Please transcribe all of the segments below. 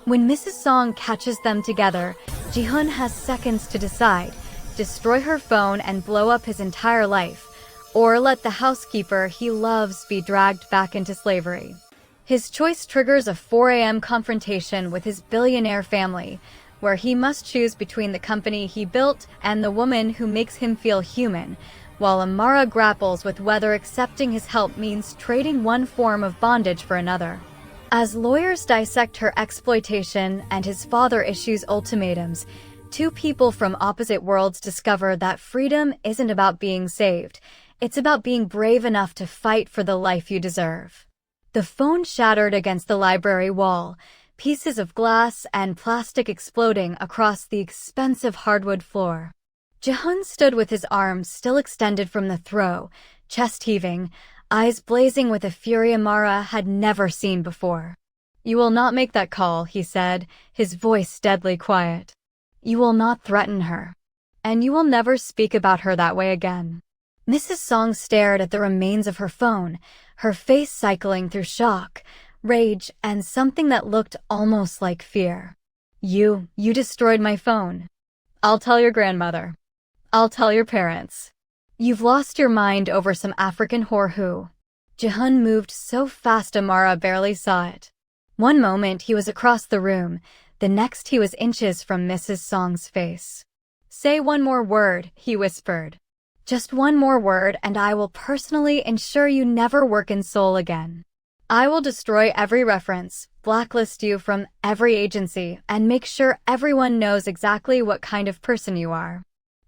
When Mrs. Song catches them together, Jihoon has seconds to decide: destroy her phone and blow up his entire life, or let the housekeeper he loves be dragged back into slavery. His choice triggers a 4 a.m. confrontation with his billionaire family, where he must choose between the company he built and the woman who makes him feel human, while Amara grapples with whether accepting his help means trading one form of bondage for another. As lawyers dissect her exploitation and his father issues ultimatums, two people from opposite worlds discover that freedom isn't about being saved. It's about being brave enough to fight for the life you deserve. The phone shattered against the library wall, pieces of glass and plastic exploding across the expensive hardwood floor. Jihoon stood with his arms still extended from the throw, chest heaving, eyes blazing with a fury Amara had never seen before. "You will not make that call," he said, his voice deadly quiet. "You will not threaten her. And you will never speak about her that way again." Mrs. Song stared at the remains of her phone, her face cycling through shock, rage, and something that looked almost like fear. You destroyed my phone. I'll tell your grandmother. I'll tell your parents. You've lost your mind over some African whore who. Jihoon moved so fast Amara barely saw it. One moment he was across the room, the next he was inches from Mrs. Song's face. "Say one more word," he whispered. "Just one more word and I will personally ensure you never work in Seoul again. I will destroy every reference, blacklist you from every agency, and make sure everyone knows exactly what kind of person you are."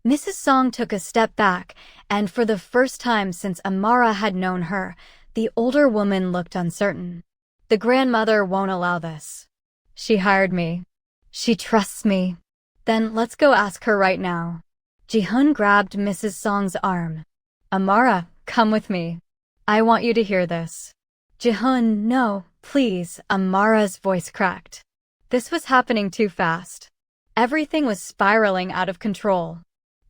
Mrs. Song took a step back, and for the first time since Amara had known her, the older woman looked uncertain. "The grandmother won't allow this. She hired me. She trusts me. Then let's go ask her right now." Jihoon grabbed Mrs. Song's arm. "Amara, come with me. I want you to hear this." "Jihoon, no, please," Amara's voice cracked. This was happening too fast. Everything was spiraling out of control.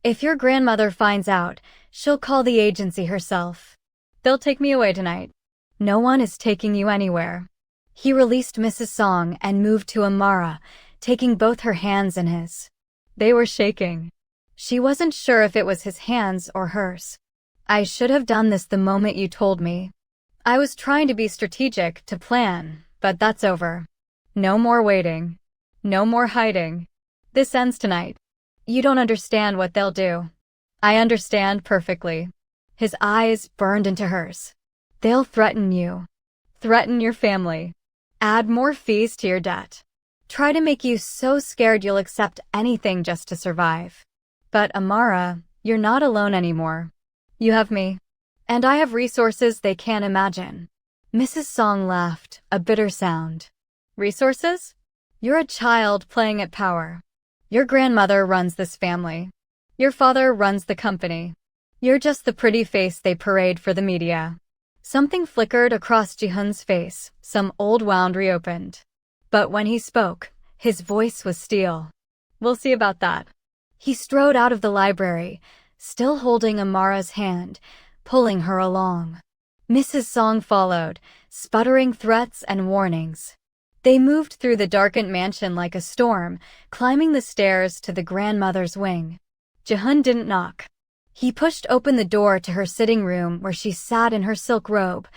"If your grandmother finds out, she'll call the agency herself. They'll take me away tonight." "No one is taking you anywhere." He released Mrs. Song and moved to Amara, taking both her hands in his. They were shaking. She wasn't sure if it was his hands or hers. "I should have done this the moment you told me. I was trying to be strategic, to plan, but that's over. No more waiting. No more hiding. This ends tonight. You don't understand what they'll do." "I understand perfectly." His eyes burned into hers. "They'll threaten you. Threaten your family. Add more fees to your debt. Try to make you so scared you'll accept anything just to survive. But Amara, you're not alone anymore. You have me. And I have resources they can't imagine." Mrs. Song laughed, a bitter sound. "Resources? You're a child playing at power. Your grandmother runs this family. Your father runs the company. You're just the pretty face they parade for the media." Something flickered across Jihoon's face, some old wound reopened. But when he spoke, his voice was steel. "We'll see about that." He strode out of the library, still holding Amara's hand, pulling her along. Mrs. Song followed, sputtering threats and warnings. They moved through the darkened mansion like a storm, climbing the stairs to the grandmother's wing. Jihoon didn't knock. He pushed open the door to her sitting room where she sat in her silk robe,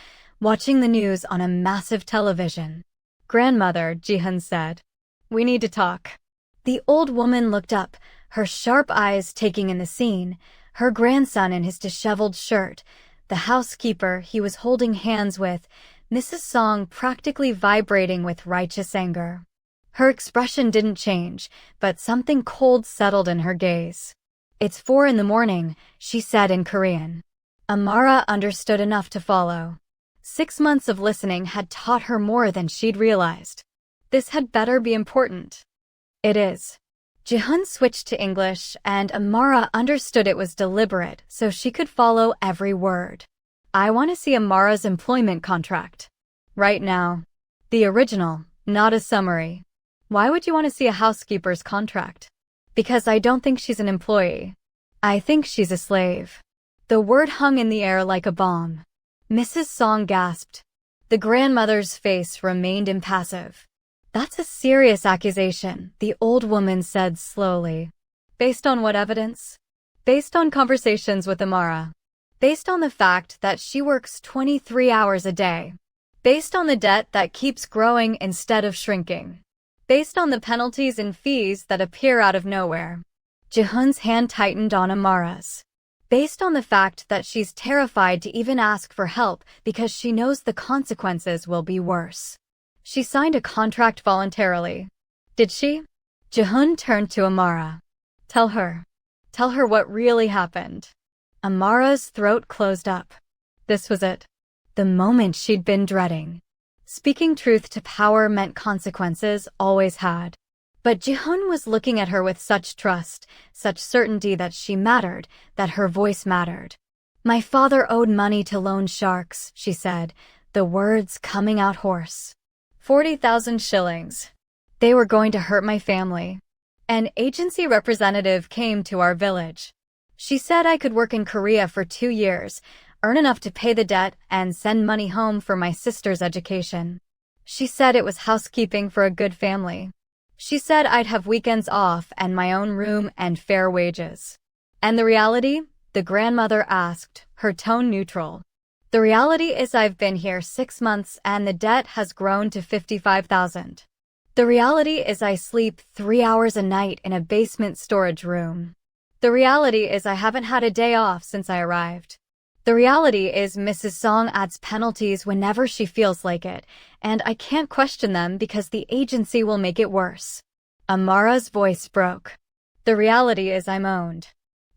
watching the news on a massive television. "Grandmother," Jihoon said, "we need to talk." The old woman looked up, her sharp eyes taking in the scene, her grandson in his disheveled shirt, the housekeeper he was holding hands with, Mrs. Song practically vibrating with righteous anger. Her expression didn't change, but something cold settled in her gaze. "It's 4 a.m, she said in Korean. Amara understood enough to follow. 6 months of listening had taught her more than she'd realized. This had better be important. "It is." Jihoon switched to English, and Amara understood it was deliberate so she could follow every word. "I want to see Amara's employment contract. Right now. The original, not a summary." "Why would you want to see a housekeeper's contract?" "Because I don't think she's an employee. I think she's a slave." The word hung in the air like a bomb. Mrs. Song gasped. The grandmother's face remained impassive. That's a serious accusation, the old woman said slowly. Based on what evidence? Based on conversations with Amara. Based on the fact that she works 23 hours a day. Based on the debt that keeps growing instead of shrinking. Based on the penalties and fees that appear out of nowhere. Jihoon's hand tightened on Amara's. Based on the fact that she's terrified to even ask for help because she knows the consequences will be worse. She signed a contract voluntarily. Did she? Jihoon turned to Amara. Tell her. Tell her what really happened. Amara's throat closed up. This was it. The moment she'd been dreading. Speaking truth to power meant consequences, always had. But Jihoon was looking at her with such trust, such certainty that she mattered, that her voice mattered. My father owed money to loan sharks, she said, the words coming out hoarse. 40,000 shillings. They were going to hurt my family. An agency representative came to our village. She said I could work in Korea for 2 years, earn enough to pay the debt, and send money home for my sister's education. She said it was housekeeping for a good family. She said I'd have weekends off and my own room and fair wages. And the reality? The grandmother asked, her tone neutral. The reality is I've been here 6 months and the debt has grown to 55,000. The reality is I sleep 3 hours a night in a basement storage room. The reality is I haven't had a day off since I arrived. The reality is Mrs. Song adds penalties whenever she feels like it, and I can't question them because the agency will make it worse. Amara's voice broke. The reality is I'm owned.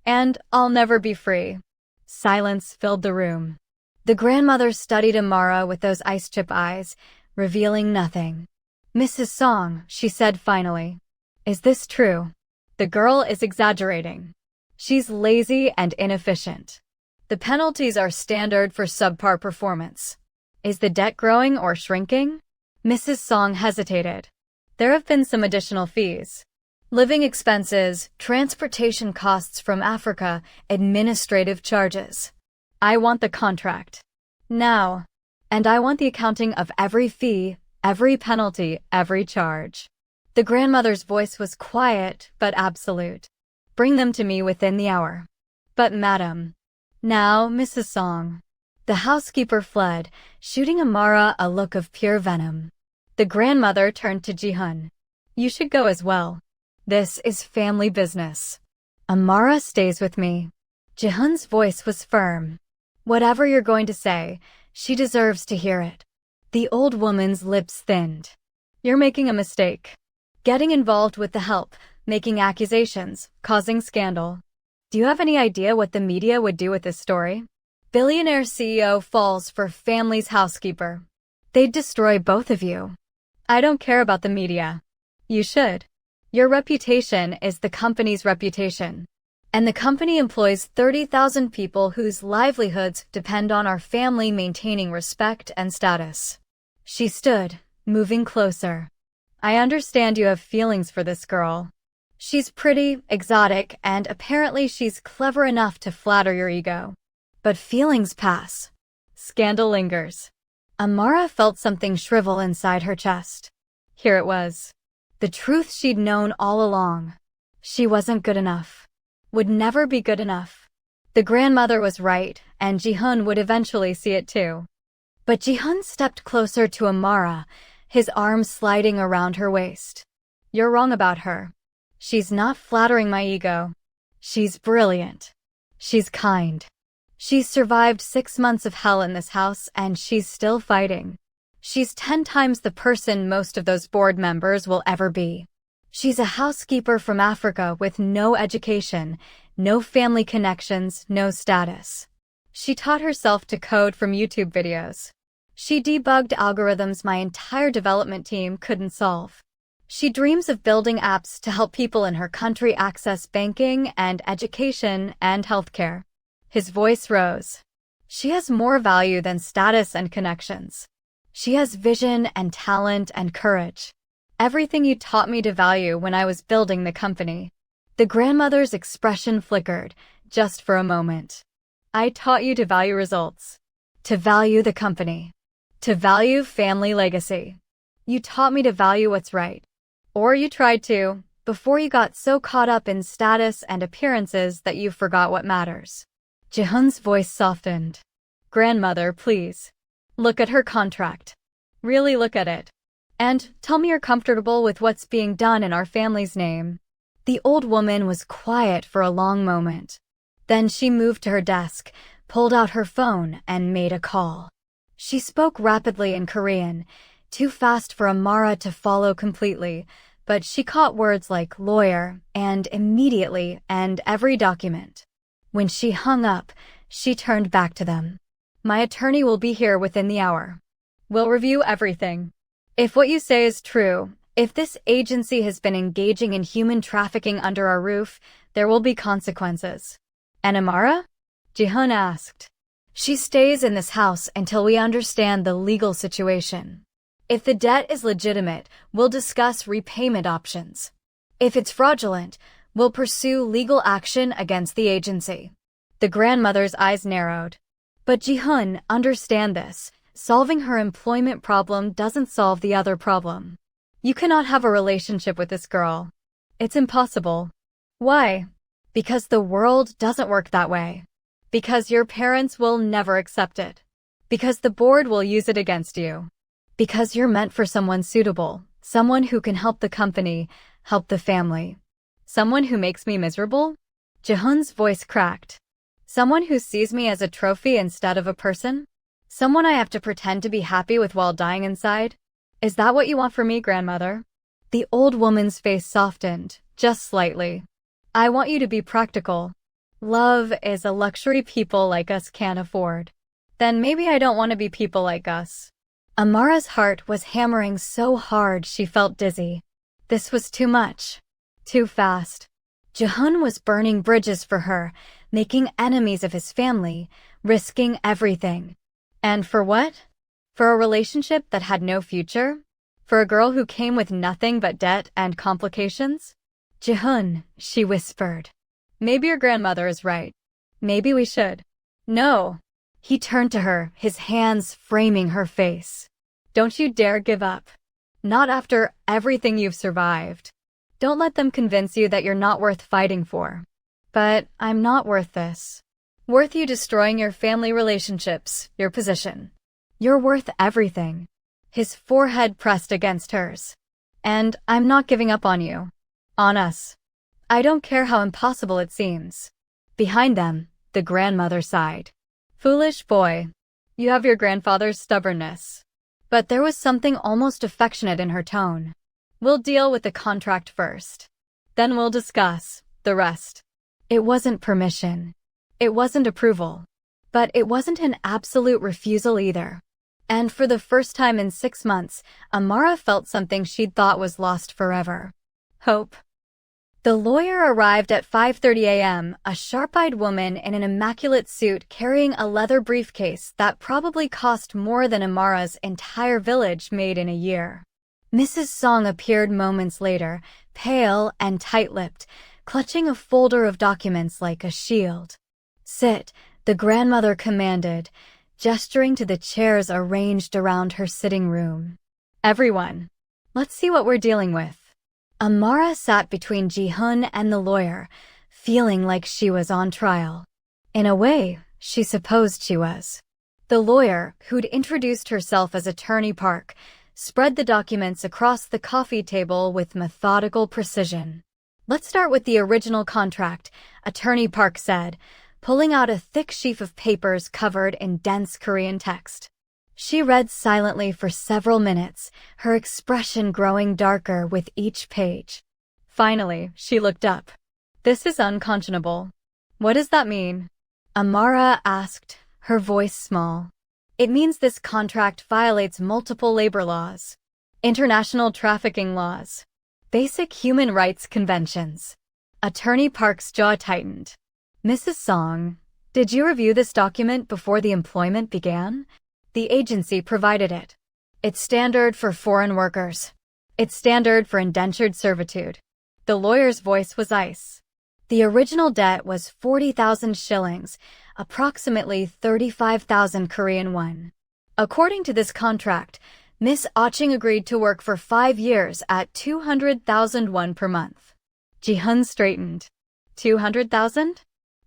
And I'll never be free. Silence filled the room. The grandmother studied Amara with those ice-chip eyes, revealing nothing. Mrs. Song, she said finally. Is this true? The girl is exaggerating. She's lazy and inefficient. The penalties are standard for subpar performance. Is the debt growing or shrinking? Mrs. Song hesitated. There have been some additional fees. Living expenses, transportation costs from Africa, administrative charges. I want the contract. Now. And I want the accounting of every fee, every penalty, every charge. The grandmother's voice was quiet but absolute. Bring them to me within the hour. But madam. Now, Mrs. Song. The housekeeper fled, shooting Amara a look of pure venom. The grandmother turned to Jihoon. You should go as well. This is family business. Amara stays with me. Jihoon's voice was firm. Whatever you're going to say, she deserves to hear it. The old woman's lips thinned. You're making a mistake. Getting involved with the help, making accusations, causing scandal. Do you have any idea what the media would do with this story? Billionaire CEO falls for family's housekeeper. They'd destroy both of you. I don't care about the media. You should. Your reputation is the company's reputation. And the company employs 30,000 people whose livelihoods depend on our family maintaining respect and status. She stood, moving closer. I understand you have feelings for this girl. She's pretty, exotic, and apparently she's clever enough to flatter your ego. But feelings pass. Scandal lingers. Amara felt something shrivel inside her chest. Here it was. The truth she'd known all along. She wasn't good enough. Would never be good enough. The grandmother was right, and Jihoon would eventually see it too. But Jihoon stepped closer to Amara, his arm sliding around her waist. You're wrong about her. She's not flattering my ego. She's brilliant. She's kind. She's survived 6 months of hell in this house, and she's still fighting. She's 10 times the person most of those board members will ever be. She's a housekeeper from Africa with no education, no family connections, no status. She taught herself to code from YouTube videos. She debugged algorithms my entire development team couldn't solve. She dreams of building apps to help people in her country access banking and education and healthcare. His voice rose. She has more value than status and connections. She has vision and talent and courage. Everything you taught me to value when I was building the company. The grandmother's expression flickered, just for a moment. I taught you to value results. To value the company. To value family legacy. You taught me to value what's right. Or you tried to, before you got so caught up in status and appearances that you forgot what matters. Jihoon's voice softened. Grandmother, please. Look at her contract. Really look at it. And tell me you're comfortable with what's being done in our family's name. The old woman was quiet for a long moment. Then she moved to her desk, pulled out her phone, and made a call. She spoke rapidly in Korean, too fast for Amara to follow completely, but she caught words like lawyer and immediately and every document. When she hung up, she turned back to them. My attorney will be here within the hour. We'll review everything. If what you say is true, if this agency has been engaging in human trafficking under our roof, there will be consequences. And Amara? Jihoon asked. She stays in this house until we understand the legal situation. If the debt is legitimate, we'll discuss repayment options. If it's fraudulent, we'll pursue legal action against the agency. The grandmother's eyes narrowed. But Jihoon, understand this. Solving her employment problem doesn't solve the other problem. You cannot have a relationship with this girl. It's impossible. Why? Because the world doesn't work that way. Because your parents will never accept it. Because the board will use it against you. Because you're meant for someone suitable, someone who can help the company, help the family. Someone who makes me miserable? Jihoon's voice cracked. Someone who sees me as a trophy instead of a person? Someone I have to pretend to be happy with while dying inside? Is that what you want for me, grandmother? The old woman's face softened, just slightly. I want you to be practical. Love is a luxury people like us can't afford. Then maybe I don't want to be people like us. Amara's heart was hammering so hard she felt dizzy. This was too much. Too fast. Jihoon was burning bridges for her, making enemies of his family, risking everything. And for what? For a relationship that had no future? For a girl who came with nothing but debt and complications? Jihoon, she whispered. Maybe your grandmother is right. Maybe we should. No. He turned to her, his hands framing her face. Don't you dare give up. Not after everything you've survived. Don't let them convince you that you're not worth fighting for. But I'm not worth this. Worth you destroying your family relationships, your position. You're worth everything. His forehead pressed against hers. And I'm not giving up on you. On us. I don't care how impossible it seems. Behind them, the grandmother sighed. Foolish boy. You have your grandfather's stubbornness. But there was something almost affectionate in her tone. We'll deal with the contract first. Then we'll discuss the rest. It wasn't permission. It wasn't approval. But it wasn't an absolute refusal either. And for the first time in 6 months, Amara felt something she'd thought was lost forever. Hope. The lawyer arrived at 5:30 a.m., a sharp-eyed woman in an immaculate suit carrying a leather briefcase that probably cost more than Amara's entire village made in a year. Mrs. Song appeared moments later, pale and tight-lipped, clutching a folder of documents like a shield. Sit, the grandmother commanded, gesturing to the chairs arranged around her sitting room. Everyone, let's see what we're dealing with. Amara sat between Jihoon and the lawyer, feeling like she was on trial. In a way, she supposed she was. The lawyer, who'd introduced herself as Attorney Park, spread the documents across the coffee table with methodical precision. Let's start with the original contract, Attorney Park said, pulling out a thick sheaf of papers covered in dense Korean text. She read silently for several minutes, her expression growing darker with each page. Finally, she looked up. This is unconscionable. What does that mean? Amara asked, her voice small. It means this contract violates multiple labor laws, international trafficking laws, basic human rights conventions. Attorney Park's jaw tightened. Mrs. Song, did you review this document before the employment began? The agency provided it. It's standard for foreign workers. It's standard for indentured servitude. The lawyer's voice was ice. The original debt was 40,000 shillings, approximately 35,000 Korean won. According to this contract, Miss Oching agreed to work for 5 years at 200,000 won per month. Jihoon straightened. 200,000?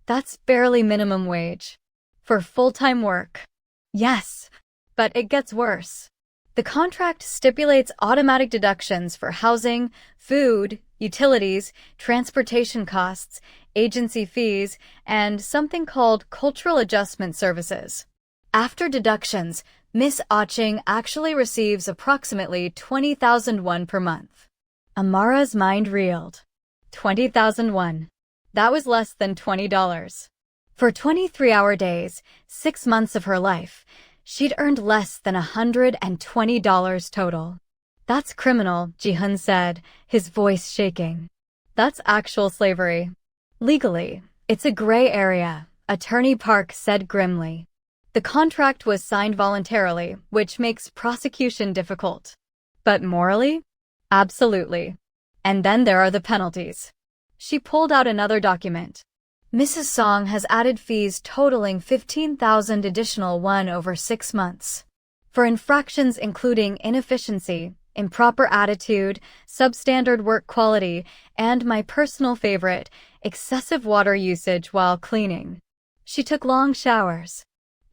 That's barely minimum wage. For full-time work. Yes, but it gets worse. The contract stipulates automatic deductions for housing, food, utilities, transportation costs, agency fees, and something called cultural adjustment services. After deductions, Miss Oching actually receives approximately 20,000 won per month. Amara's mind reeled. 20,000 won. That was less than $20. For 23-hour days, 6 months of her life, she'd earned less than $120 total. That's criminal, Jihoon said, his voice shaking. That's actual slavery. Legally, it's a gray area, Attorney Park said grimly. The contract was signed voluntarily, which makes prosecution difficult. But morally? Absolutely. And then there are the penalties. She pulled out another document. Mrs. Song has added fees totaling 15,000 additional won over 6 months. For infractions including inefficiency, improper attitude, substandard work quality, and my personal favorite, excessive water usage while cleaning. She took long showers.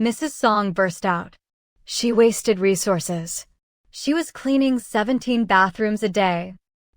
Mrs. Song burst out. She wasted resources. She was cleaning 17 bathrooms a day.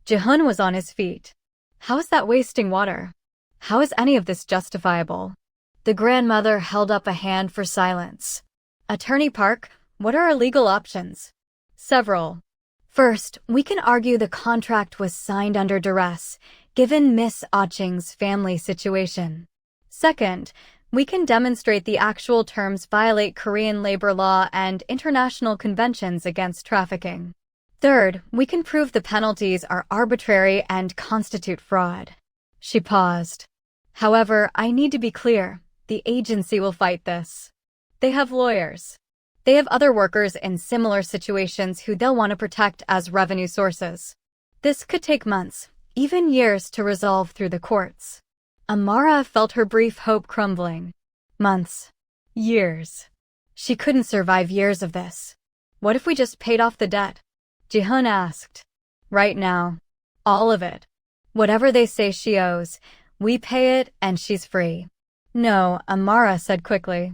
Jihoon was on his feet. How is that wasting water? How is any of this justifiable? The grandmother held up a hand for silence. Attorney Park, what are our legal options? Several. First, we can argue the contract was signed under duress, given Miss Oching's family situation. Second, we can demonstrate the actual terms violate Korean labor law and international conventions against trafficking. Third, we can prove the penalties are arbitrary and constitute fraud. She paused. However, I need to be clear, the agency will fight this. They have lawyers. They have other workers in similar situations who they'll want to protect as revenue sources. This could take months, even years to resolve through the courts. Amara felt her brief hope crumbling. Months. Years. She couldn't survive years of this. What if we just paid off the debt? Jihoon asked. Right now. All of it. Whatever they say she owes, we pay it and she's free. No, Amara said quickly.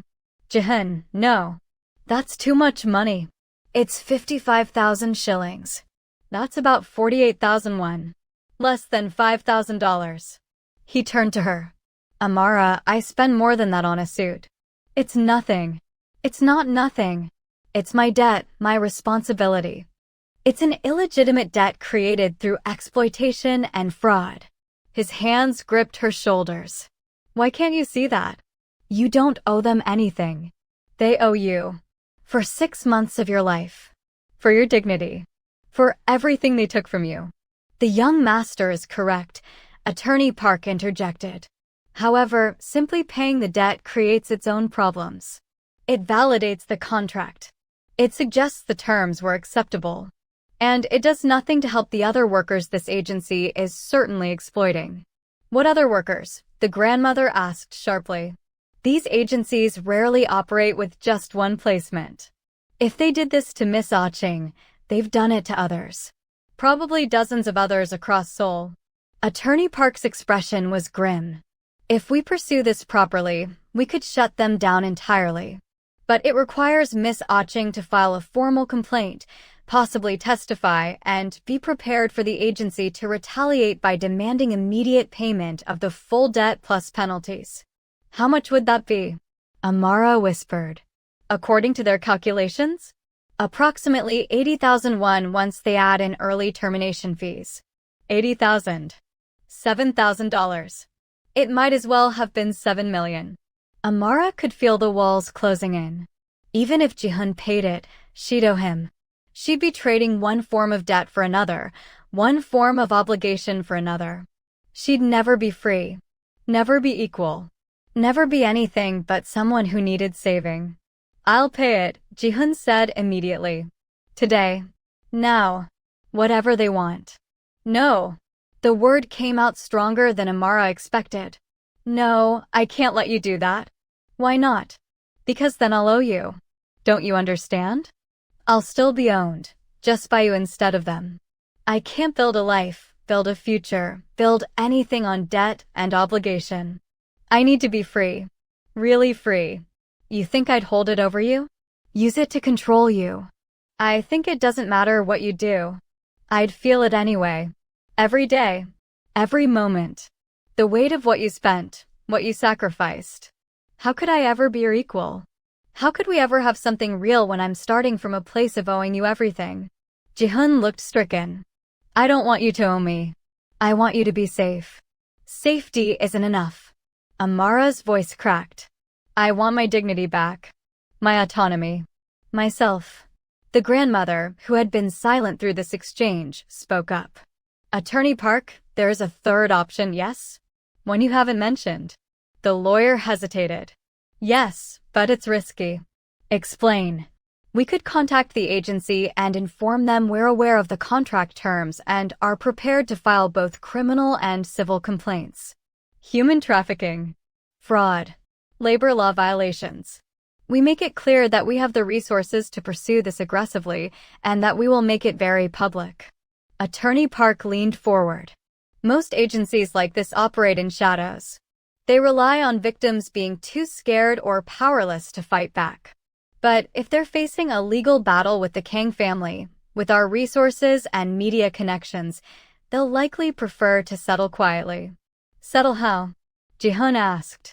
Jihoon, no. That's too much money. It's 55,000 shillings. That's about 48,000 won. Less than $5,000. He turned to her. Amara, I spend more than that on a suit. It's nothing. It's not nothing. It's my debt, my responsibility. It's an illegitimate debt created through exploitation and fraud. His hands gripped her shoulders. Why can't you see that? You don't owe them anything. They owe you. For 6 months of your life. For your dignity. For everything they took from you. The young master is correct, Attorney Park interjected. However, simply paying the debt creates its own problems. It validates the contract. It suggests the terms were acceptable. And it does nothing to help the other workers this agency is certainly exploiting. What other workers? The grandmother asked sharply. These agencies rarely operate with just one placement. If they did this to Miss Oching, they've done it to others. Probably dozens of others across Seoul. Attorney Park's expression was grim. If we pursue this properly, we could shut them down entirely. But it requires Miss Oching to file a formal complaint, possibly testify, and be prepared for the agency to retaliate by demanding immediate payment of the full debt plus penalties. How much would that be? Amara whispered. According to their calculations? Approximately 80,000 won once they add in early termination fees. 80,000. $7,000. It might as well have been 7 million. Amara could feel the walls closing in. Even if Jihoon paid it, she'd owe him. She'd be trading one form of debt for another, one form of obligation for another. She'd never be free. Never be equal. Never be anything but someone who needed saving. I'll pay it, Jihoon said immediately. Today. Now. Whatever they want. No. The word came out stronger than Amara expected. No, I can't let you do that. Why not? Because then I'll owe you. Don't you understand? I'll still be owned, just by you instead of them. I can't build a life, build a future, build anything on debt and obligation. I need to be free. Really free. You think I'd hold it over you? Use it to control you. I think it doesn't matter what you do. I'd feel it anyway. Every day. Every moment. The weight of what you spent, what you sacrificed. How could I ever be your equal? How could we ever have something real when I'm starting from a place of owing you everything? Jihoon looked stricken. I don't want you to owe me. I want you to be safe. Safety isn't enough. Amara's voice cracked. I want my dignity back. My autonomy. Myself. The grandmother, who had been silent through this exchange, spoke up. Attorney Park, there's a third option, yes? One you haven't mentioned. The lawyer hesitated. Yes, but it's risky. Explain. We could contact the agency and inform them we're aware of the contract terms and are prepared to file both criminal and civil complaints. Human trafficking. Fraud. Labor law violations. We make it clear that we have the resources to pursue this aggressively and that we will make it very public. Attorney Park leaned forward. Most agencies like this operate in shadows. They rely on victims being too scared or powerless to fight back. But if they're facing a legal battle with the Kang family, with our resources and media connections, they'll likely prefer to settle quietly. Settle how? Jihoon asked.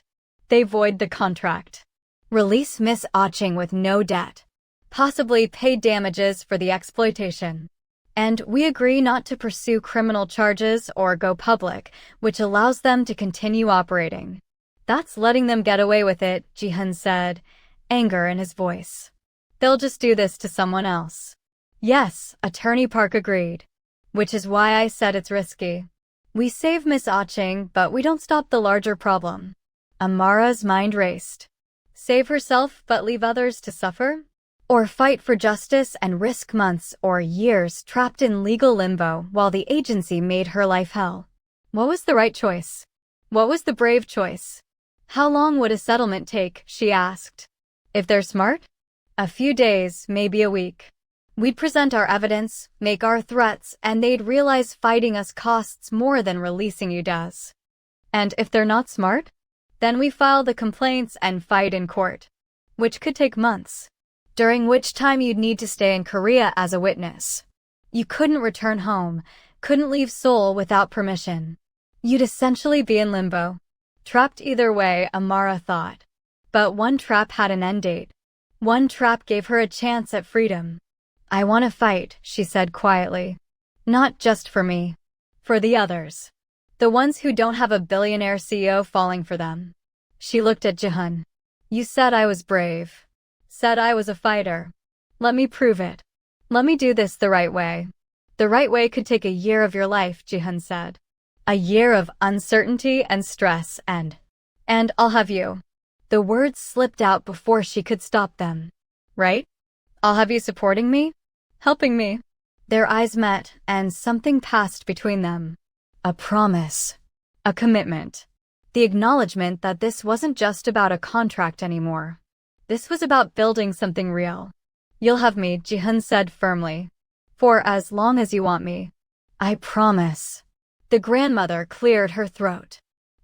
They void the contract. Release Miss Aching with no debt. Possibly pay damages for the exploitation. And we agree not to pursue criminal charges or go public, which allows them to continue operating. That's letting them get away with it, Jihoon said, anger in his voice. They'll just do this to someone else. Yes, Attorney Park agreed. Which is why I said it's risky. We save Miss Aching, but we don't stop the larger problem. Amara's mind raced. Save herself but leave others to suffer? Or fight for justice and risk months or years trapped in legal limbo while the agency made her life hell? What was the right choice? What was the brave choice? How long would a settlement take, she asked. If they're smart? A few days, maybe a week. We'd present our evidence, make our threats, and they'd realize fighting us costs more than releasing you does. And if they're not smart? Then we file the complaints and fight in court, which could take months, during which time you'd need to stay in Korea as a witness. You couldn't return home, couldn't leave Seoul without permission. You'd essentially be in limbo. Trapped either way, Amara thought. But one trap had an end date. One trap gave her a chance at freedom. I want to fight, she said quietly. Not just for me. For the others. The ones who don't have a billionaire CEO falling for them. She looked at Jihoon. You said I was brave. Said I was a fighter. Let me prove it. Let me do this the right way. The right way could take a year of your life, Jihoon said. A year of uncertainty and stress and I'll have you. The words slipped out before she could stop them. Right? I'll have you supporting me? Helping me? Their eyes met, and something passed between them. A promise. A commitment. The acknowledgement that this wasn't just about a contract anymore. This was about building something real. You'll have me, Jihoon said firmly. For as long as you want me. I promise. The grandmother cleared her throat.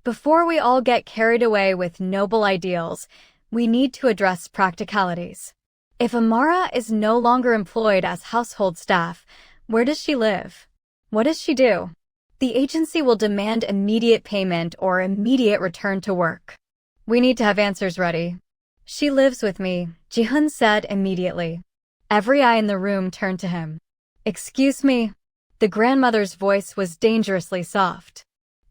Before we all get carried away with noble ideals, we need to address practicalities. If Amara is no longer employed as household staff, where does she live? What does she do? The agency will demand immediate payment or immediate return to work. We need to have answers ready. She lives with me, Jihoon said immediately. Every eye in the room turned to him. Excuse me. The grandmother's voice was dangerously soft.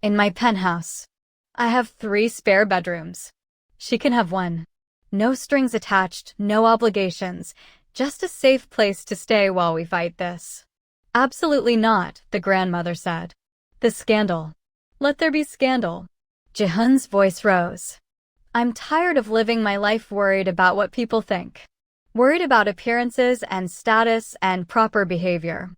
In my penthouse. I have 3 spare bedrooms. She can have 1. No strings attached, no obligations, just a safe place to stay while we fight this. Absolutely not, the grandmother said. The scandal. Let there be scandal. Jihoon's voice rose. I'm tired of living my life worried about what people think. Worried about appearances and status and proper behavior.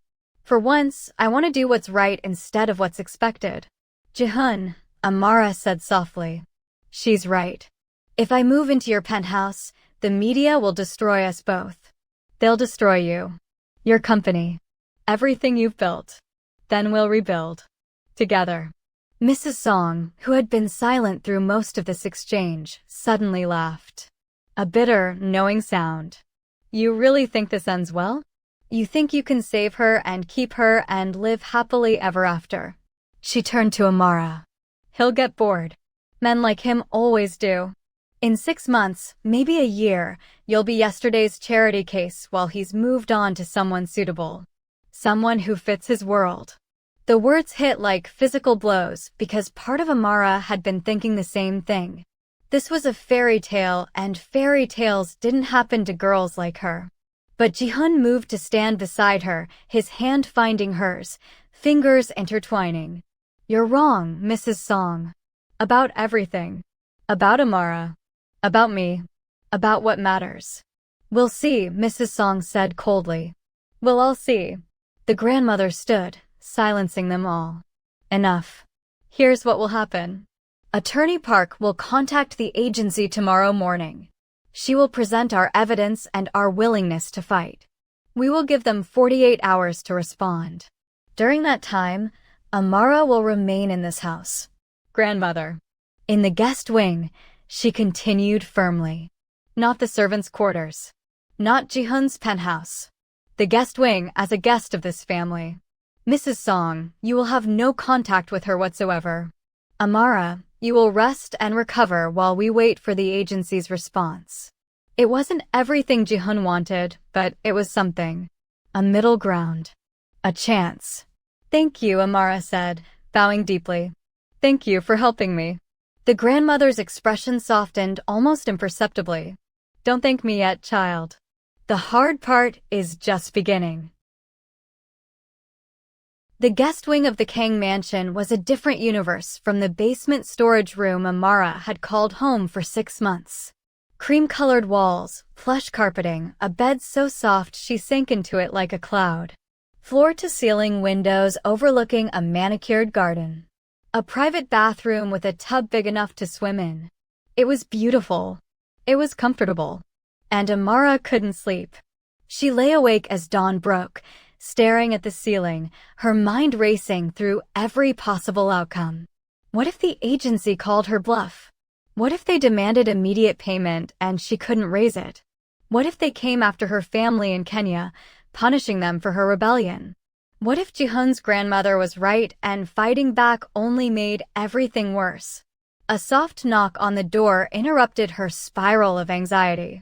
For once, I want to do what's right instead of what's expected. Jihoon, Amara said softly. She's right. If I move into your penthouse, the media will destroy us both. They'll destroy you, your company, everything you've built. Then we'll rebuild. Together. Mrs. Song, who had been silent through most of this exchange, suddenly laughed. A bitter, knowing sound. You really think this ends well? You think you can save her and keep her and live happily ever after? She turned to Amara. He'll get bored. Men like him always do. In 6 months, maybe a year, you'll be yesterday's charity case while he's moved on to someone suitable. Someone who fits his world. The words hit like physical blows because part of Amara had been thinking the same thing. This was a fairy tale, and fairy tales didn't happen to girls like her. But Jihoon moved to stand beside her, his hand finding hers, fingers intertwining. You're wrong, Mrs. Song. About everything. About Amara. About me. About what matters. We'll see, Mrs. Song said coldly. We'll all see. The grandmother stood, silencing them all. Enough. Here's what will happen. Attorney Park will contact the agency tomorrow morning. She will present our evidence and our willingness to fight. We will give them 48 hours to respond. During that time, Amara will remain in this house. Grandmother. In the guest wing, she continued firmly. Not the servants' quarters. Not Jihoon's penthouse. The guest wing as a guest of this family. Mrs. Song, you will have no contact with her whatsoever. Amara, you will rest and recover while we wait for the agency's response. It wasn't everything Jihoon wanted, but it was something. A middle ground. A chance. Thank you, Amara said, bowing deeply. Thank you for helping me. The grandmother's expression softened almost imperceptibly. Don't thank me yet, child. The hard part is just beginning. The guest wing of the Kang mansion was a different universe from the basement storage room Amara had called home for 6 months. Cream-colored walls, plush carpeting, a bed so soft she sank into it like a cloud. Floor-to-ceiling windows overlooking a manicured garden. A private bathroom with a tub big enough to swim in. It was beautiful. It was comfortable. And Amara couldn't sleep. She lay awake as dawn broke, staring at the ceiling, her mind racing through every possible outcome. What if the agency called her bluff? What if they demanded immediate payment and she couldn't raise it? What if they came after her family in Kenya, punishing them for her rebellion? What if Jihoon's grandmother was right and fighting back only made everything worse? A soft knock on the door interrupted her spiral of anxiety.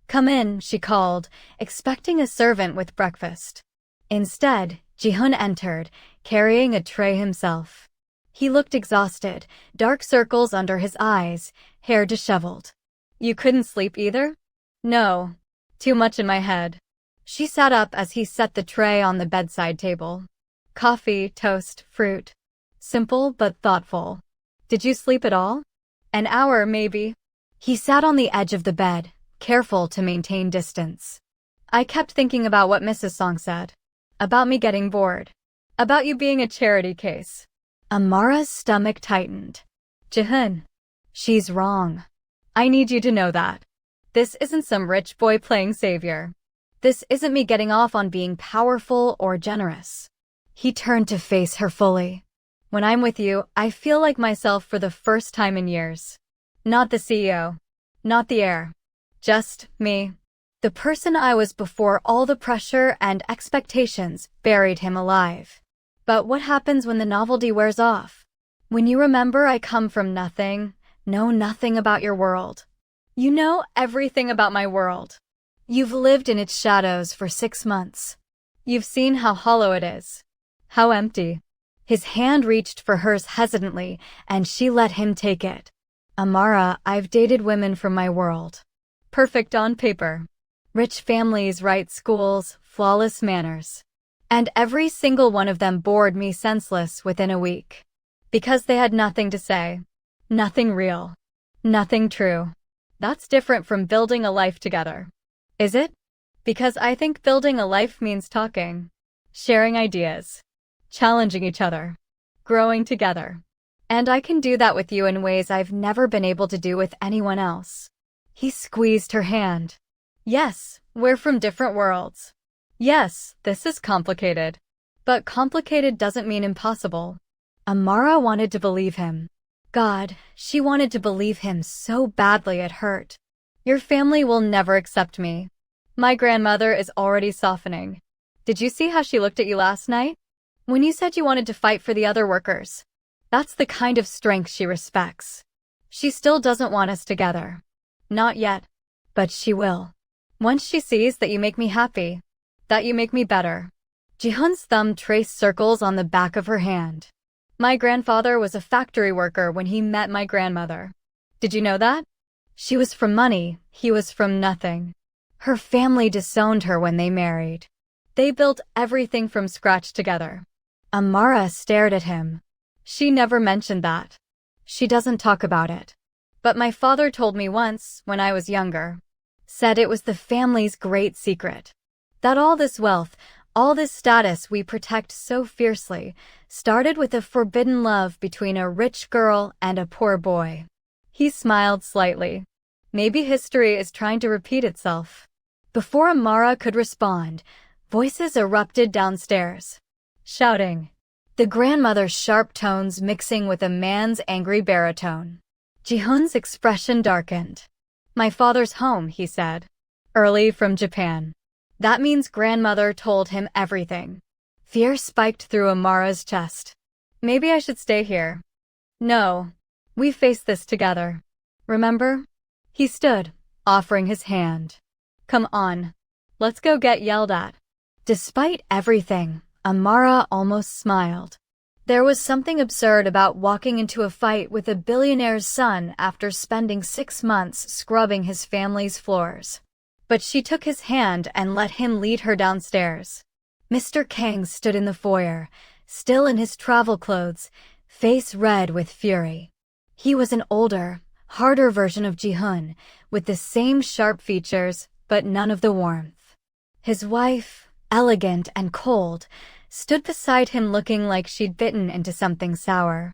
Come in, she called, expecting a servant with breakfast. Instead, Jihoon entered, carrying a tray himself. He looked exhausted, dark circles under his eyes, hair disheveled. You couldn't sleep either? No. Too much in my head. She sat up as he set the tray on the bedside table. Coffee, toast, fruit. Simple but thoughtful. Did you sleep at all? An hour, maybe. He sat on the edge of the bed, careful to maintain distance. I kept thinking about what Mrs. Song said. About me getting bored. About you being a charity case. Amara's stomach tightened. Jihoon. She's wrong. I need you to know that. This isn't some rich boy playing savior. This isn't me getting off on being powerful or generous. He turned to face her fully. When I'm with you, I feel like myself for the first time in years. Not the CEO. Not the heir. Just me. The person I was before all the pressure and expectations buried him alive. But what happens when the novelty wears off? When you remember I come from nothing, know nothing about your world. You know everything about my world. You've lived in its shadows for 6 months. You've seen how hollow it is. How empty. His hand reached for hers hesitantly, and she let him take it. Amara, I've dated women from my world. Perfect on paper. Rich families, right schools, flawless manners. And every single one of them bored me senseless within a week. Because they had nothing to say. Nothing real. Nothing true. That's different from building a life together. Is it? Because I think building a life means talking. Sharing ideas. Challenging each other. Growing together. And I can do that with you in ways I've never been able to do with anyone else. He squeezed her hand. Yes, We're from different worlds. Yes, this is complicated. But complicated doesn't mean impossible. Amara wanted to believe him. God, she wanted to believe him so badly it hurt. Your family will never accept me. My grandmother is already softening. Did you see how she looked at you last night? When you said you wanted to fight for the other workers. That's the kind of strength she respects. She still doesn't want us together. Not yet. But she will. Once she sees that you make me happy. That you make me better. Jihoon's thumb traced circles on the back of her hand. My grandfather was a factory worker when he met my grandmother. Did you know that? She was from money, he was from nothing. Her family disowned her when they married. They built everything from scratch together. Amara stared at him. She never mentioned that. She doesn't talk about it. But my father told me once, when I was younger. Said it was the family's great secret. That all this wealth, all this status we protect so fiercely, started with a forbidden love between a rich girl and a poor boy. He smiled slightly. Maybe history is trying to repeat itself. Before Amara could respond, voices erupted downstairs. Shouting. The grandmother's sharp tones mixing with a man's angry baritone. Jihoon's expression darkened. My father's home, he said. Early from Japan. That means grandmother told him everything. Fear spiked through Amara's chest. Maybe I should stay here. No. We faced this together. Remember? He stood, offering his hand. Come on. Let's go get yelled at. Despite everything, Amara almost smiled. There was something absurd about walking into a fight with a billionaire's son after spending 6 months scrubbing his family's floors. But she took his hand and let him lead her downstairs. Mr. Kang stood in the foyer, still in his travel clothes, face red with fury. He was an older, harder version of Jihoon, with the same sharp features, but none of the warmth. His wife, elegant and cold, stood beside him looking like she'd bitten into something sour.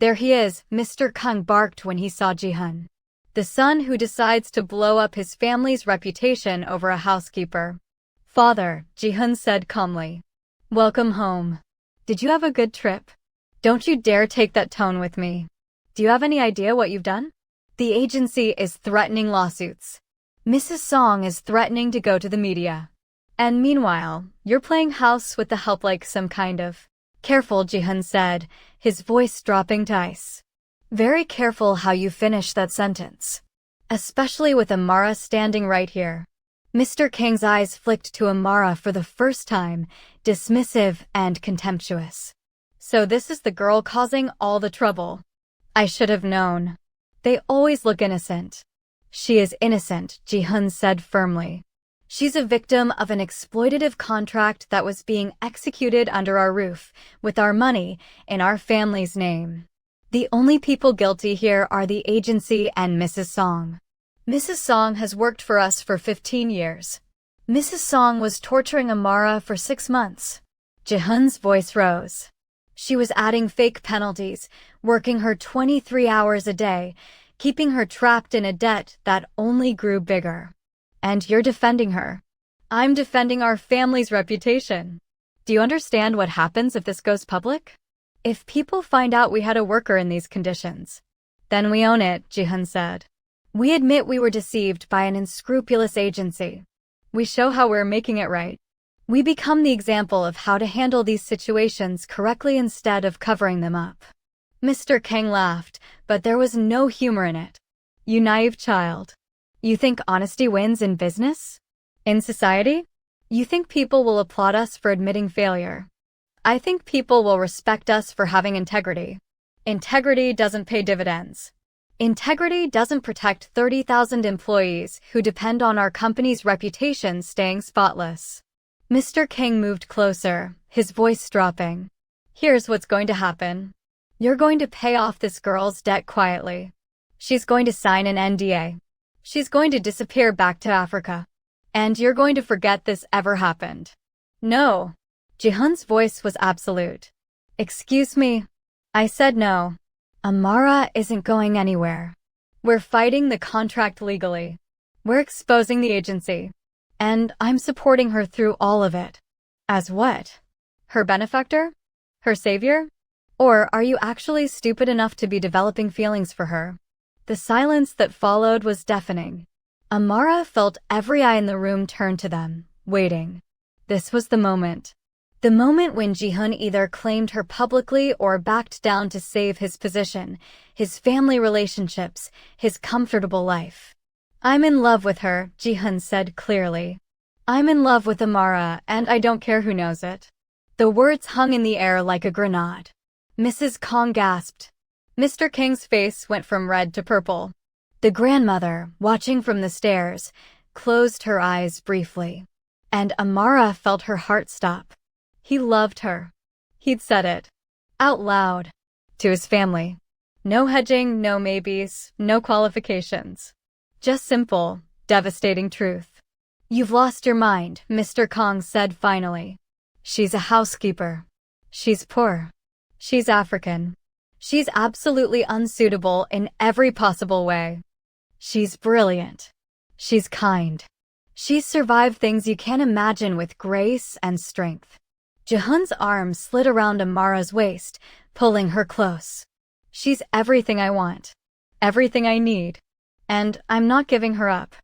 There he is, Mr. Kang barked when he saw Jihoon. The son who decides to blow up his family's reputation over a housekeeper. Father, Jihoon said calmly. Welcome home. Did you have a good trip? Don't you dare take that tone with me. Do you have any idea what you've done? The agency is threatening lawsuits. Mrs. Song is threatening to go to the media. And meanwhile, you're playing house with the help like some kind of... Careful, Jihoon said, his voice dropping to ice. Very careful how you finish that sentence. Especially with Amara standing right here. Mr. Kang's eyes flicked to Amara for the first time, dismissive and contemptuous. So this is the girl causing all the trouble. I should have known. They always look innocent. She is innocent, Jihoon said firmly. She's a victim of an exploitative contract that was being executed under our roof, with our money, in our family's name. The only people guilty here are the agency and Mrs. Song. Mrs. Song has worked for us for 15 years. Mrs. Song was torturing Amara for 6 months. Jihoon's voice rose. She was adding fake penalties, working her 23 hours a day, keeping her trapped in a debt that only grew bigger. And you're defending her. I'm defending our family's reputation. Do you understand what happens if this goes public? If people find out we had a worker in these conditions, then we own it, Jihoon said. We admit we were deceived by an unscrupulous agency. We show how we're making it right. We become the example of how to handle these situations correctly instead of covering them up. Mr. Kang laughed, but there was no humor in it. You naive child. You think honesty wins in business? In society? You think people will applaud us for admitting failure? I think people will respect us for having integrity. Integrity doesn't pay dividends. Integrity doesn't protect 30,000 employees who depend on our company's reputation staying spotless. Mr. Kang moved closer, his voice dropping. Here's what's going to happen. You're going to pay off this girl's debt quietly. She's going to sign an NDA. She's going to disappear back to Africa. And you're going to forget this ever happened. No. Jihoon's voice was absolute. Excuse me. I said no. Amara isn't going anywhere. We're fighting the contract legally. We're exposing the agency. And I'm supporting her through all of it. As what? Her benefactor? Her savior? Or are you actually stupid enough to be developing feelings for her? The silence that followed was deafening. Amara felt every eye in the room turn to them, waiting. This was the moment. The moment when Jihoon either claimed her publicly or backed down to save his position, his family relationships, his comfortable life. I'm in love with her, Jihoon said clearly. I'm in love with Amara, and I don't care who knows it. The words hung in the air like a grenade. Mrs. Kong gasped. Mr. King's face went from red to purple. The grandmother, watching from the stairs, closed her eyes briefly. And Amara felt her heart stop. He loved her. He'd said it. Out loud. To his family. No hedging, no maybes, no qualifications. Just simple, devastating truth. You've lost your mind, Mr. Kong said finally. She's a housekeeper. She's poor. She's African. She's absolutely unsuitable in every possible way. She's brilliant. She's kind. She's survived things you can't imagine with grace and strength. Jihoon's arm slid around Amara's waist, pulling her close. She's everything I want. Everything I need. And I'm not giving her up.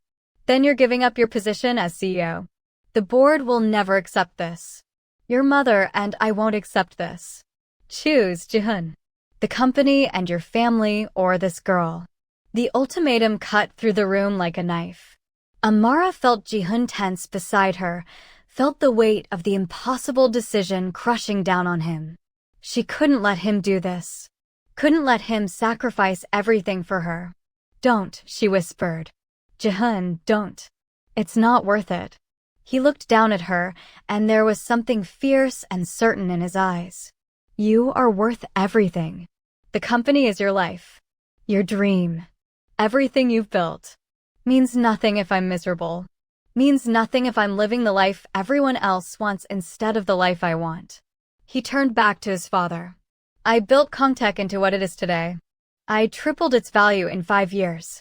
Then you're giving up your position as CEO. The board will never accept this. Your mother and I won't accept this. Choose, Jihoon. The company and your family or this girl. The ultimatum cut through the room like a knife. Amara felt Jihoon tense beside her, felt the weight of the impossible decision crushing down on him. She couldn't let him do this. Couldn't let him sacrifice everything for her. Don't, she whispered. Jihoon, don't. It's not worth it. He looked down at her, and there was something fierce and certain in his eyes. You are worth everything. The company is your life. Your dream. Everything you've built. Means nothing if I'm miserable. Means nothing if I'm living the life everyone else wants instead of the life I want. He turned back to his father. I built Kongtech into what it is today. I tripled its value in 5 years.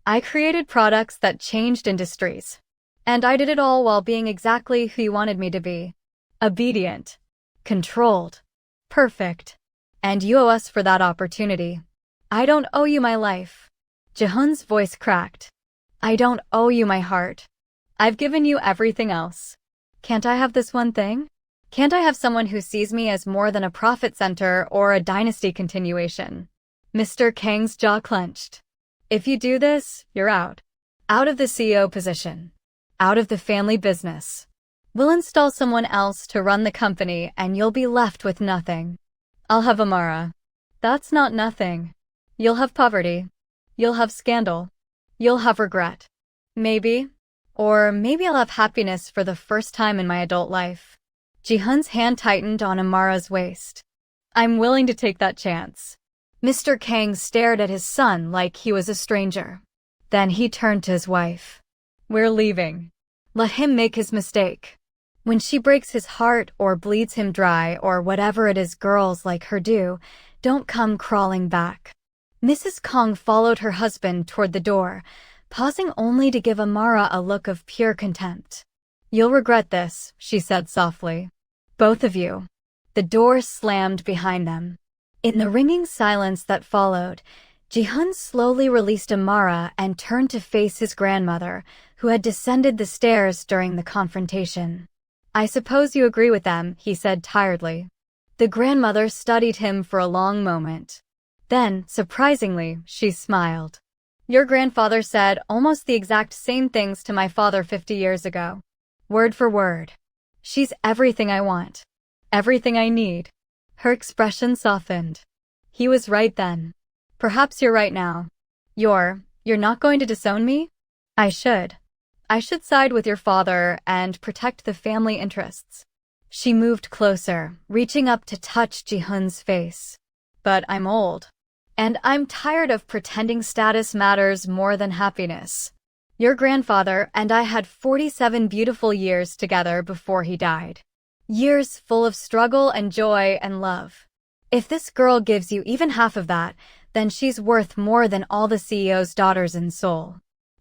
I created products that changed industries. And I did it all while being exactly who you wanted me to be. Obedient. Controlled. Perfect. And you owe us for that opportunity. I don't owe you my life. Jihoon's voice cracked. I don't owe you my heart. I've given you everything else. Can't I have this one thing? Can't I have someone who sees me as more than a profit center or a dynasty continuation? Mr. Kang's jaw clenched. If you do this, you're out. Out of the CEO position. Out of the family business. We'll install someone else to run the company and you'll be left with nothing. I'll have Amara. That's not nothing. You'll have poverty. You'll have scandal. You'll have regret. Maybe. Or maybe I'll have happiness for the first time in my adult life. Jihoon's hand tightened on Amara's waist. I'm willing to take that chance. Mr. Kang stared at his son like he was a stranger. Then he turned to his wife. We're leaving. Let him make his mistake. When she breaks his heart or bleeds him dry or whatever it is girls like her do, don't come crawling back. Mrs. Kong followed her husband toward the door, pausing only to give Amara a look of pure contempt. You'll regret this, she said softly. Both of you. The door slammed behind them. In the ringing silence that followed, Jihoon slowly released Amara and turned to face his grandmother, who had descended the stairs during the confrontation. I suppose you agree with them, he said tiredly. The grandmother studied him for a long moment. Then, surprisingly, she smiled. Your grandfather said almost the exact same things to my father 50 years ago. Word for word. She's everything I want. Everything I need. Her expression softened. He was right then. Perhaps you're right now. You're not going to disown me? I should. I should side with your father and protect the family interests. She moved closer, reaching up to touch Jihoon's face. But I'm old. And I'm tired of pretending status matters more than happiness. Your grandfather and I had 47 beautiful years together before he died. Years full of struggle and joy and love. If this girl gives you even half of that, then she's worth more than all the CEO's daughters in Seoul.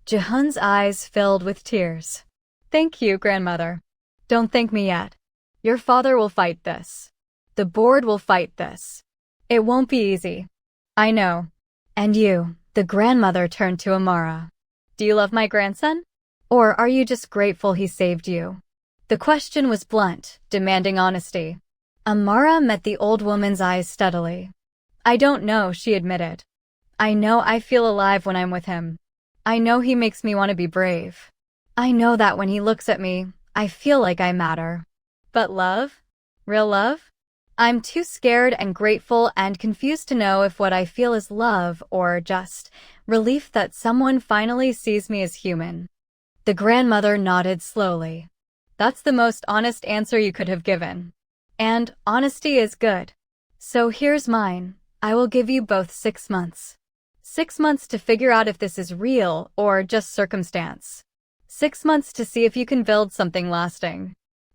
Jihoon's eyes filled with tears. Thank you, grandmother. Don't thank me yet. Your father will fight this. The board will fight this. It won't be easy. I know. And you, the grandmother turned to Amara. Do you love my grandson? Or are you just grateful he saved you? The question was blunt, demanding honesty. Amara met the old woman's eyes steadily. I don't know, she admitted. I know I feel alive when I'm with him. I know he makes me want to be brave. I know that when he looks at me, I feel like I matter. But love? Real love? I'm too scared and grateful and confused to know if what I feel is love or just relief that someone finally sees me as human. The grandmother nodded slowly. That's the most honest answer you could have given. And honesty is good. So here's mine. I will give you both 6 months. 6 months to figure out if this is real or just circumstance. 6 months to see if you can build something lasting.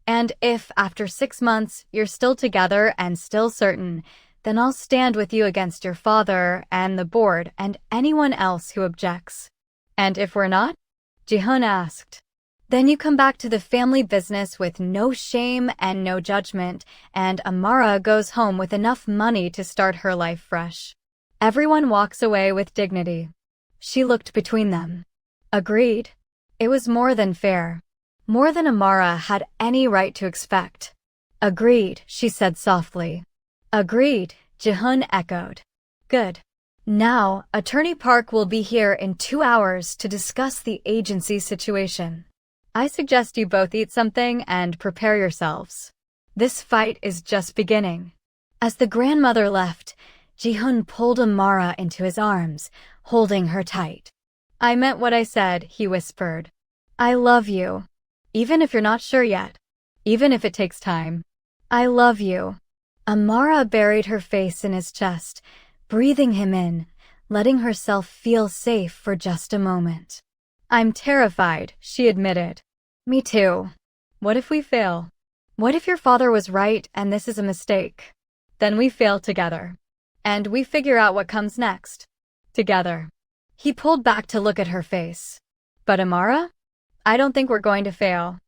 And if, after 6 months, you're still together and still certain, then I'll stand with you against your father and the board and anyone else who objects. And if we're not? Jihoon asked. Then you come back to the family business with no shame and no judgment, and Amara goes home with enough money to start her life fresh. Everyone walks away with dignity. She looked between them. Agreed. It was more than fair. More than Amara had any right to expect. Agreed, she said softly. Agreed, Jihoon echoed. Good. Now, Attorney Park will be here in 2 hours to discuss the agency situation. I suggest you both eat something and prepare yourselves. This fight is just beginning. As the grandmother left, Jihoon pulled Amara into his arms, holding her tight. I meant what I said, he whispered. I love you. Even if you're not sure yet. Even if it takes time. I love you. Amara buried her face in his chest, breathing him in, letting herself feel safe for just a moment. I'm terrified, she admitted. Me too. What if we fail? What if your father was right and this is a mistake? Then we fail together. And we figure out what comes next. Together. He pulled back to look at her face. But Amara? I don't think we're going to fail.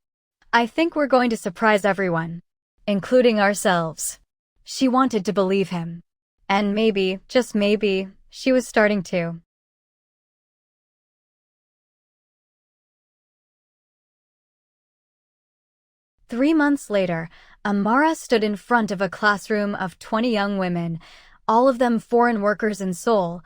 I think we're going to surprise everyone, including ourselves. She wanted to believe him. And maybe, just maybe, she was starting to. Three months later, Amara stood in front of a classroom of 20 young women, all of them foreign workers in Seoul,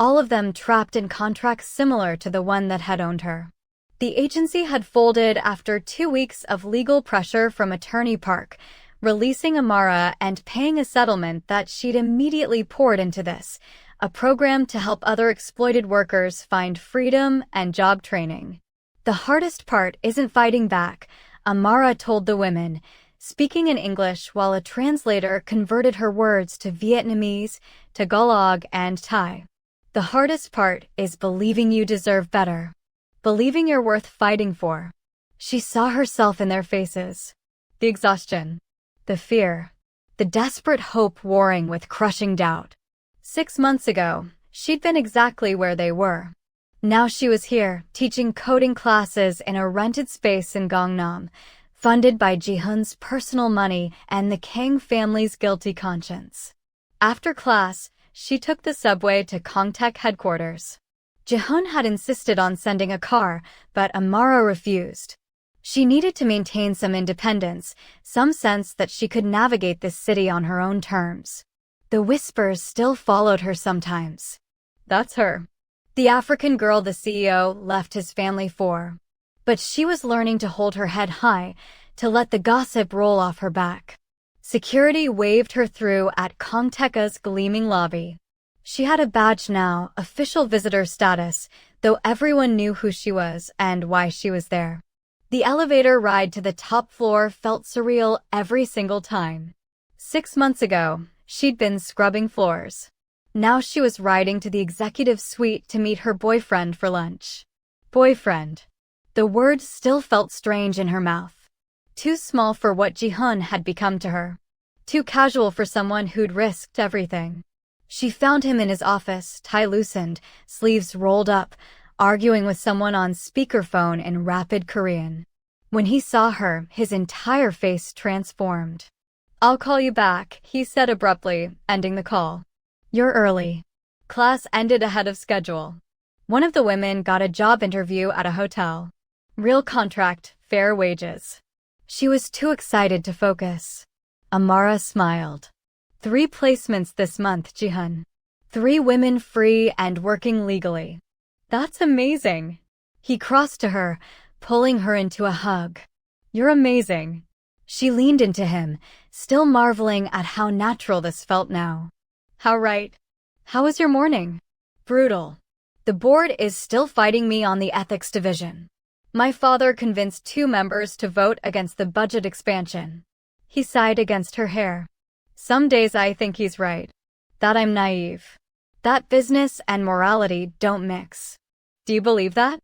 all of them trapped in contracts similar to the one that had owned her. The agency had folded after 2 weeks of legal pressure from Attorney Park, releasing Amara and paying a settlement that she'd immediately poured into this, a program to help other exploited workers find freedom and job training. The hardest part isn't fighting back, Amara told the women, speaking in English while a translator converted her words to Vietnamese, Tagalog, and Thai. The hardest part is believing you deserve better. Believing you're worth fighting for. She saw herself in their faces. The exhaustion. The fear. The desperate hope warring with crushing doubt. 6 months ago, she'd been exactly where they were. Now she was here, teaching coding classes in a rented space in Gangnam, funded by Jihoon's personal money and the Kang family's guilty conscience. After class, she took the subway to Kongtech headquarters. Jihoon had insisted on sending a car, but Amara refused. She needed to maintain some independence, some sense that she could navigate this city on her own terms. The whispers still followed her sometimes. That's her. The African girl the CEO left his family for. But she was learning to hold her head high, to let the gossip roll off her back. Security waved her through at Kongteka's gleaming lobby. She had a badge now, official visitor status, though everyone knew who she was and why she was there. The elevator ride to the top floor felt surreal every single time. 6 months ago, she'd been scrubbing floors. Now she was riding to the executive suite to meet her boyfriend for lunch. Boyfriend. The word still felt strange in her mouth. Too small for what Jihoon had become to her. Too casual for someone who'd risked everything. She found him in his office, tie loosened, sleeves rolled up, arguing with someone on speakerphone in rapid Korean. When he saw her, his entire face transformed. "I'll call you back," he said abruptly, ending the call. "You're early." Class ended ahead of schedule. One of the women got a job interview at a hotel. Real contract, fair wages. She was too excited to focus. Amara smiled. 3 placements this month, Jihoon. 3 women free and working legally. That's amazing. He crossed to her, pulling her into a hug. "You're amazing." She leaned into him, still marveling at how natural this felt now. "How right? How was your morning?" "Brutal. The board is still fighting me on the ethics division. My father convinced 2 members to vote against the budget expansion." He sighed against her hair. "Some days I think he's right. That I'm naive. That business and morality don't mix." "Do you believe that?"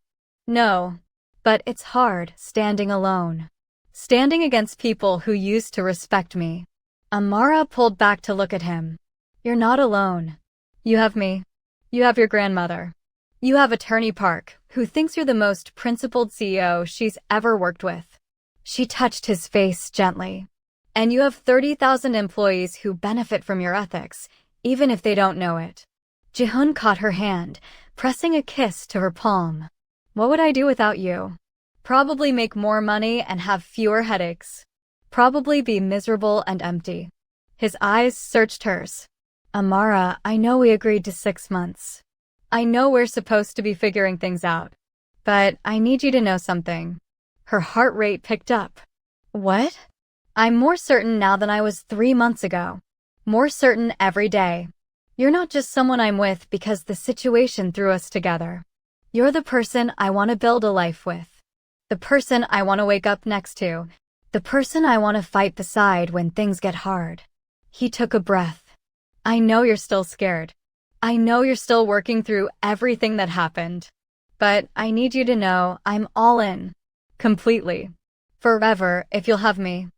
"No. But it's hard, standing alone. Standing against people who used to respect me." Amara pulled back to look at him. "You're not alone. You have me. You have your grandmother. You have Attorney Park, who thinks you're the most principled CEO she's ever worked with." She touched his face gently. "And you have 30,000 employees who benefit from your ethics, even if they don't know it." Jihoon caught her hand, pressing a kiss to her palm. "What would I do without you? Probably make more money and have fewer headaches. Probably be miserable and empty." His eyes searched hers. "Amara, I know we agreed to 6 months. I know we're supposed to be figuring things out. But I need you to know something." Her heart rate picked up. "What?" "I'm more certain now than I was 3 months ago. More certain every day. You're not just someone I'm with because the situation threw us together. You're the person I want to build a life with. The person I want to wake up next to. The person I want to fight beside when things get hard." He took a breath. "I know you're still scared. I know you're still working through everything that happened. But I need you to know I'm all in. Completely. Forever, if you'll have me."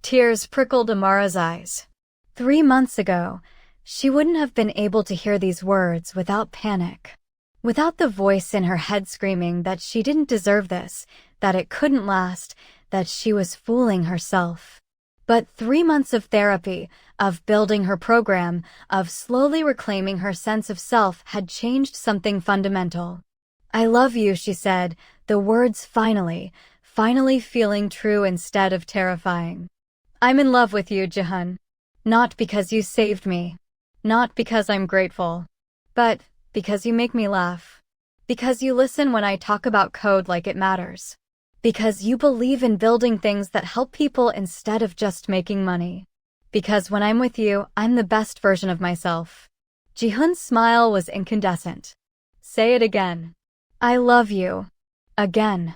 Tears prickled Amara's eyes. 3 months ago, she wouldn't have been able to hear these words without panic. Without the voice in her head screaming that she didn't deserve this, that it couldn't last, that she was fooling herself. But 3 months of therapy, of building her program, of slowly reclaiming her sense of self had changed something fundamental. "I love you," she said, the words finally feeling true instead of terrifying. "I'm in love with you, Jihoon. Not because you saved me. Not because I'm grateful. But because you make me laugh. Because you listen when I talk about code like it matters. Because you believe in building things that help people instead of just making money. Because when I'm with you, I'm the best version of myself." Jihoon's smile was incandescent. "Say it again." "I love you." "Again."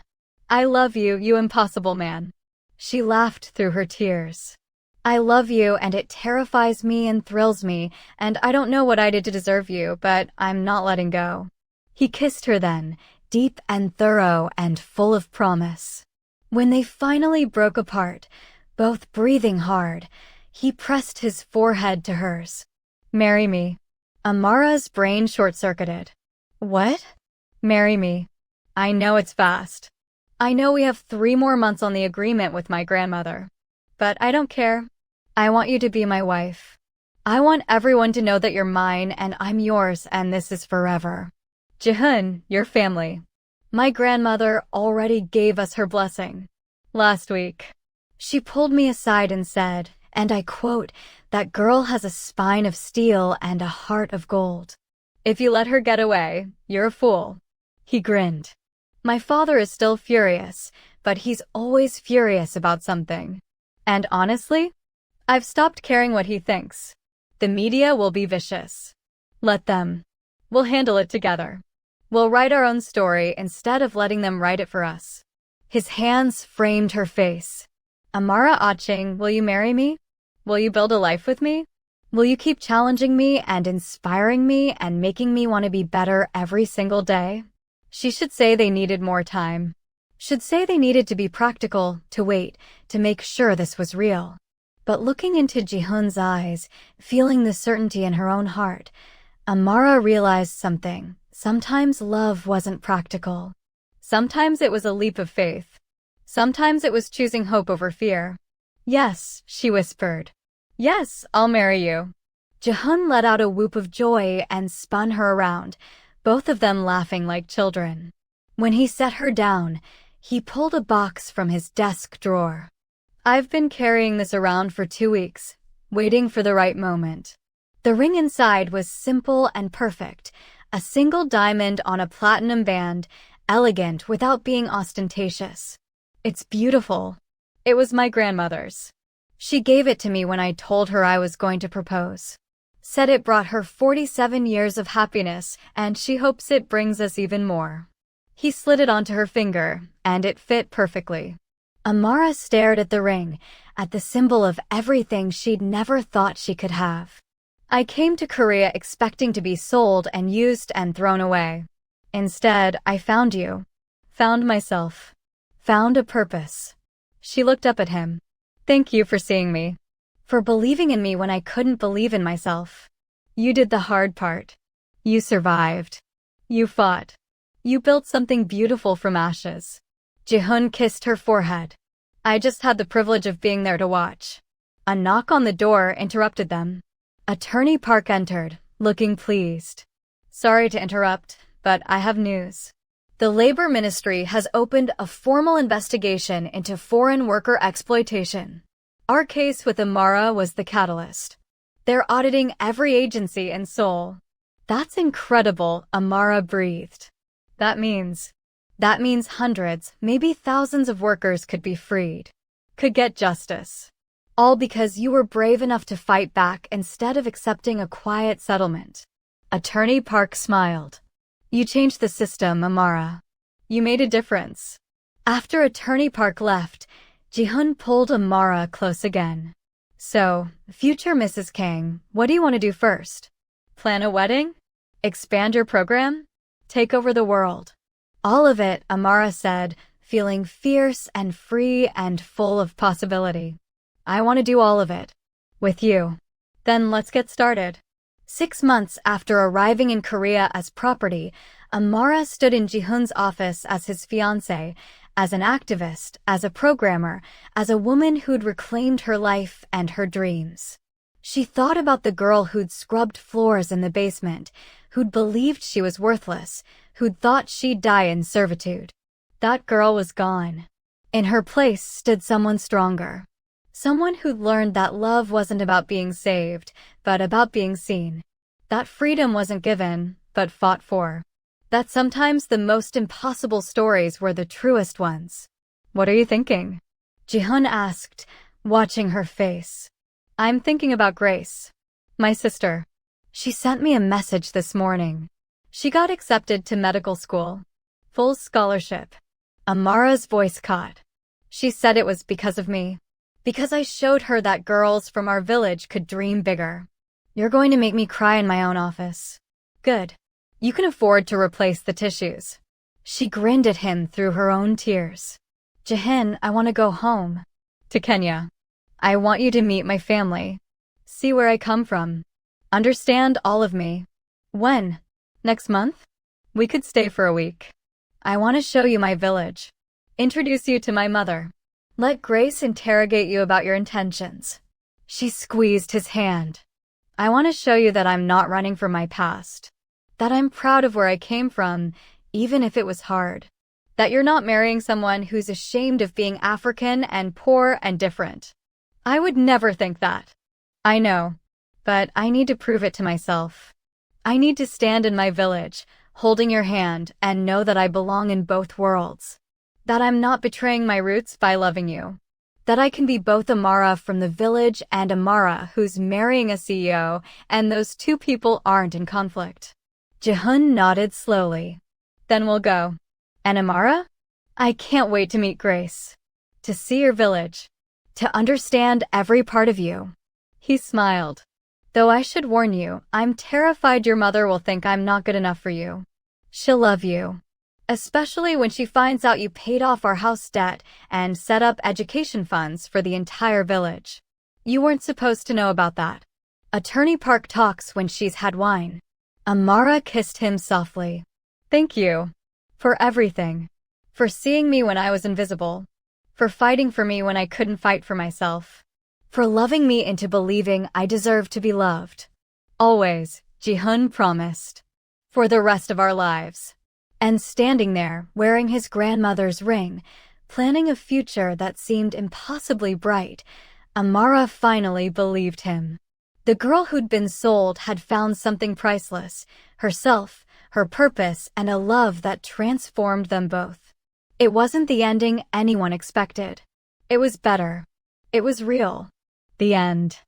"I love you, you impossible man." She laughed through her tears. "I love you, and it terrifies me and thrills me, and I don't know what I did to deserve you, but I'm not letting go." He kissed her then, deep and thorough and full of promise. When they finally broke apart, both breathing hard, he pressed his forehead to hers. "Marry me." Amara's brain short-circuited. "What?" "Marry me. I know it's fast. I know we have 3 more months on the agreement with my grandmother. But I don't care. I want you to be my wife. I want everyone to know that you're mine and I'm yours and this is forever. Jihoon, your family. My grandmother already gave us her blessing. Last week." She pulled me aside and said, and I quote, "That girl has a spine of steel and a heart of gold. If you let her get away, you're a fool." He grinned. "My father is still furious, but he's always furious about something. And honestly, I've stopped caring what he thinks. The media will be vicious. Let them. We'll handle it together. We'll write our own story instead of letting them write it for us." His hands framed her face. "Amara Aching, will you marry me? Will you build a life with me? Will you keep challenging me and inspiring me and making me want to be better every single day?" She should say they needed more time. Should say they needed to be practical, to wait, to make sure this was real. But looking into Jihoon's eyes, feeling the certainty in her own heart, Amara realized something. Sometimes love wasn't practical. Sometimes it was a leap of faith. Sometimes it was choosing hope over fear. Yes, she whispered. Yes, I'll marry you. Jihoon let out a whoop of joy and spun her around, both of them laughing like children. When he set her down, he pulled a box from his desk drawer. I've been carrying this around for 2 weeks, waiting for the right moment. The ring inside was simple and perfect, a single diamond on a platinum band, elegant without being ostentatious. It's beautiful. It was my grandmother's. She gave it to me when I told her I was going to propose. Said it brought her 47 years of happiness, and she hopes it brings us even more. He slid it onto her finger, and it fit perfectly. Amara stared at the ring, at the symbol of everything she'd never thought she could have. I came to Korea expecting to be sold and used and thrown away. Instead, I found you. Found myself. Found a purpose. She looked up at him. Thank you for seeing me. For believing in me when I couldn't believe in myself. You did the hard part. You survived. You fought. You built something beautiful from ashes. Jihoon kissed her forehead. I just had the privilege of being there to watch. A knock on the door interrupted them. Attorney Park entered, looking pleased. Sorry to interrupt, but I have news. The Labor Ministry has opened a formal investigation into foreign worker exploitation. Our case with Amara was the catalyst. They're auditing every agency in Seoul. That's incredible, Amara breathed. That means hundreds, maybe thousands of workers could be freed, could get justice. All because you were brave enough to fight back instead of accepting a quiet settlement. Attorney Park smiled. You changed the system, Amara. You made a difference. After Attorney Park left, Jihoon pulled Amara close again. So, future Mrs. Kang, what do you want to do first? Plan a wedding? Expand your program? Take over the world? All of it, Amara said, feeling fierce and free and full of possibility. I want to do all of it. With you. Then let's get started. 6 months after arriving in Korea as property, Amara stood in Jihoon's office as his fiancé, as an activist, as a programmer, as a woman who'd reclaimed her life and her dreams. She thought about the girl who'd scrubbed floors in the basement, who'd believed she was worthless, who'd thought she'd die in servitude. That girl was gone. In her place stood someone stronger. Someone who'd learned that love wasn't about being saved, but about being seen. That freedom wasn't given, but fought for. That sometimes the most impossible stories were the truest ones. What are you thinking? Jihoon asked, watching her face. I'm thinking about Grace. My sister. She sent me a message this morning. She got accepted to medical school. Full scholarship. Amara's voice caught. She said it was because of me. Because I showed her that girls from our village could dream bigger. You're going to make me cry in my own office. Good. You can afford to replace the tissues. She grinned at him through her own tears. Jihoon, I want to go home. To Kenya. I want you to meet my family. See where I come from. Understand all of me. When? Next month? We could stay for a week. I want to show you my village. Introduce you to my mother. Let Grace interrogate you about your intentions. She squeezed his hand. I want to show you that I'm not running from my past. That I'm proud of where I came from, even if it was hard. That you're not marrying someone who's ashamed of being African and poor and different. I would never think that. I know, but I need to prove it to myself. I need to stand in my village, holding your hand, and know that I belong in both worlds. That I'm not betraying my roots by loving you. That I can be both Amara from the village and Amara who's marrying a CEO, and those two people aren't in conflict. Jihoon nodded slowly. Then we'll go. And Amara? I can't wait to meet Grace. To see your village. To understand every part of you. He smiled. Though I should warn you, I'm terrified your mother will think I'm not good enough for you. She'll love you. Especially when she finds out you paid off our house debt and set up education funds for the entire village. You weren't supposed to know about that. Attorney Park talks when she's had wine. Amara kissed him softly. Thank you. For everything. For seeing me when I was invisible. For fighting for me when I couldn't fight for myself. For loving me into believing I deserve to be loved. Always, Jihoon promised. For the rest of our lives. And standing there, wearing his grandmother's ring, planning a future that seemed impossibly bright, Amara finally believed him. The girl who'd been sold had found something priceless, herself, her purpose, and a love that transformed them both. It wasn't the ending anyone expected. It was better. It was real. The end.